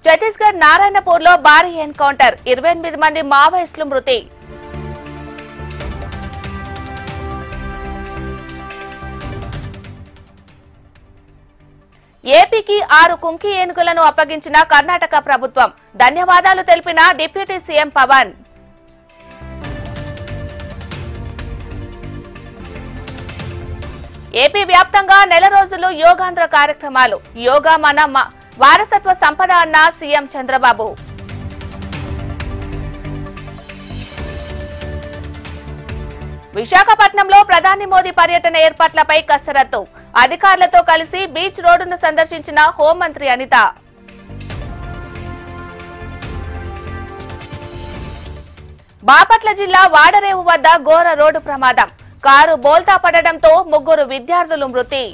ఛత్తీస్గఢ్ నారాయణపూర్లో భారీ ఎన్కౌంటర్ 28 మంది మావోయిస్టులు మృతి. ఏపీకి 6 కుంకి ఏనుగులను అప్పగించిన కర్ణాటక ప్రభుత్వం. ధన్యవాదాలు తెలిపిన డిప్యూటీ సీఎం పవన్. ఏపీ వ్యాప్తంగా నెల రోజులు యోగాంధ్ర కార్యక్రమాలు. యోగా మన వారసత్వ సంపద అన్న సీఎం చంద్రబాబు. విశాఖపట్నంలో ప్రధాని మోదీ పర్యటన ఏర్పాట్లపై కసరత్తు. అధికారులతో కలిసి బీచ్ రోడ్డును సందర్శించిన హోంమంత్రి అనిత. బాపట్ల జిల్లా వాడరేవు వద్ద ఘోర రోడ్డు ప్రమాదం. కారు బోల్తా పడడంతో 3 విద్యార్థులు మృతి.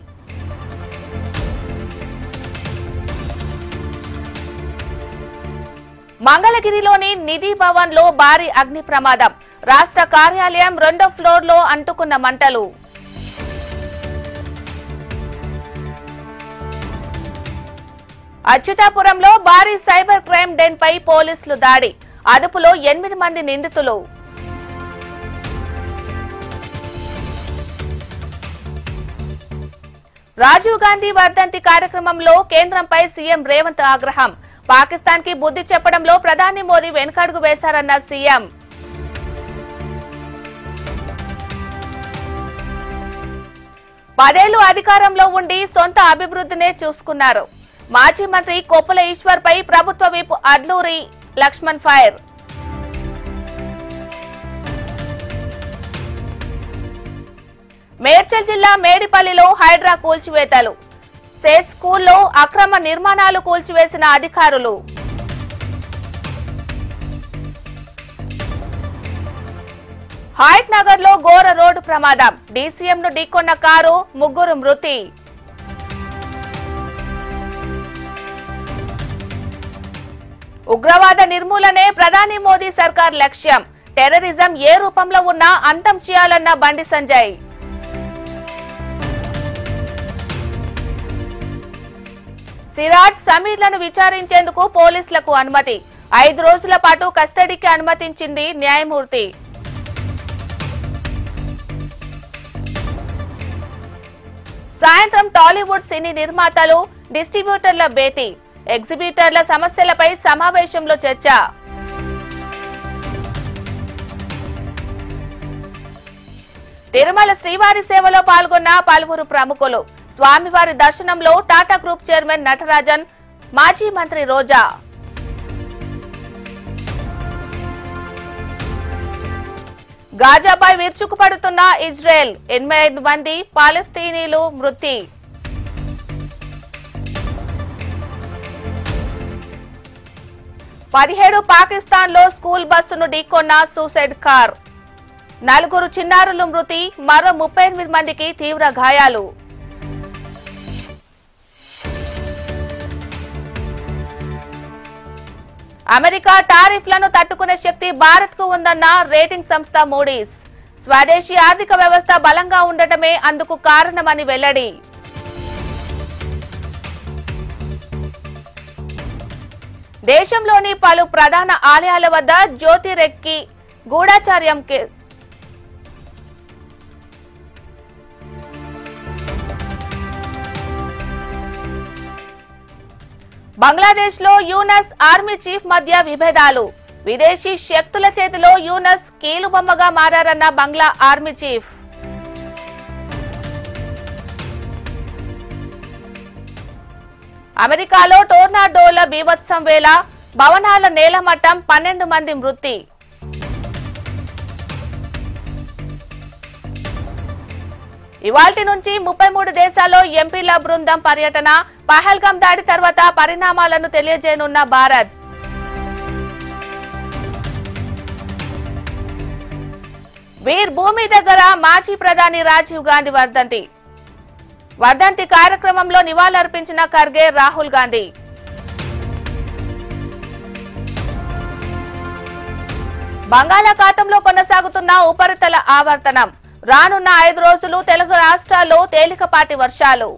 మంగళగిరిలోని నిధి భవన్ లో భారీ అగ్ని ప్రమాదం. రాష్ట్ర కార్యాలయం 2వ ఫ్లోర్ లో అంటుకున్న మంటలు. అచ్యుతాపురంలో భారీ సైబర్ క్రైమ్ డెన్ పై పోలీసులు దాడి. అదుపులో 8 మంది నిందితులు. రాజీవ్ గాంధీ వర్ధంతి కార్యక్రమంలో కేంద్రంపై సీఎం రేవంత్ ఆగ్రహం. పాకిస్తాన్ కి బుద్ధి చెప్పడంలో ప్రధాని మోదీ వెనుకడుగు వేశారన్న సీఎం. పదేళ్లు అధికారంలో ఉండి సొంత అభివృద్ధినే చూసుకున్నారు. మాజీ మంత్రి కొప్పుల ఈశ్వర్ పై ప్రభుత్వ విప్ అడ్లూరి లక్ష్మణ్ ఫైర్. మేడ్చల్ జిల్లా మేడిపల్లిలో హైడ్రా కూల్చివేతలు. సేజ్ స్కూల్లో అక్రమ నిర్మాణాలు కూల్చివేసిన అధికారులు. హయత్ నగర్ లో ఘోర రోడ్డు ప్రమాదం. డీసీఎం ను ఢీకొన్న కారు, 3 మృతి. ఉగ్రవాద నిర్మూలనే ప్రధాని మోదీ సర్కార్ లక్ష్యం. టెర్రరిజం ఏ రూపంలో ఉన్నా అంతం చేయాలన్న బండి సంజయ్. సిరాజ్, సమీర్లను విచారించేందుకు పోలీసులకు అనుమతి. 5 రోజుల పాటు కస్టడీకి అనుమతించింది న్యాయమూర్తి. సాయంత్రం టాలీవుడ్ సినీ నిర్మాతలు, డిస్ట్రిబ్యూటర్ల భేటీ. ఎగ్జిబిటర్ల సమస్యలపై సమావేశంలో చర్చ. తిరుమల శ్రీవారి సేవలో పాల్గొన్న పలువురు ప్రముఖులు. స్వామివారి దర్శనంలో టాటా గ్రూప్ చైర్మన్ నటరాజన్, మాజీ మంత్రి రోజా. గాజాపై విరుచుకుపడుతున్న ఇజ్రాయెల్. 85 మంది పాలస్తీనీలు మృతి. పాకిస్తాన్ లో స్కూల్ బస్సును ఢీకొన్న సూసైడ్ కార్. 4 చిన్నారులు మృతి. మరో 38 మందికి తీవ్ర గాయాలు. అమెరికా టారిఫ్లను తట్టుకునే శక్తి భారత్ కు ఉందన్న రేటింగ్ సంస్థ మూడీస్. స్వదేశీ ఆర్థిక వ్యవస్థ బలంగా ఉండటమే అందుకు కారణమని వెల్లడి. దేశంలోని పలు ప్రధాన ఆలయాల వద్ద జ్యోతిరెక్కి గూఢాచార్యం. బంగ్లాదేశ్ లో యూనస్ ఆర్మీ చీఫ్ మధ్య విభేదాలు. విదేశీ శక్తుల చేతిలో యూనస్ కీలుబొమ్మగా మారారన్న బంగ్లా ఆర్మీ చీఫ్. అమెరికాలో టోర్నాడోల బీభత్సం వేళ భవనాల నేలమట్టం, 12 మంది మృతి. ఇవాల్టి నుంచి 33 దేశాల్లో ఎంపీల బృందం పర్యటన. పహల్గాం దాడి తర్వాత పరిణామాలను తెలియజేయనున్న భారత్. వీర్ భూమి దగ్గర మాజీ ప్రధాని రాజీవ్ గాంధీ వర్ధంతి కార్యక్రమంలో నివాళులర్పించిన ఖర్గే, రాహుల్ గాంధీ. బంగాళాఖాతంలో కొనసాగుతున్న ఉపరితల ఆవర్తనం. రానున్న 5 రోజులు తెలుగు రాష్ట్రాల్లో తేలికపాటి వర్షాలు.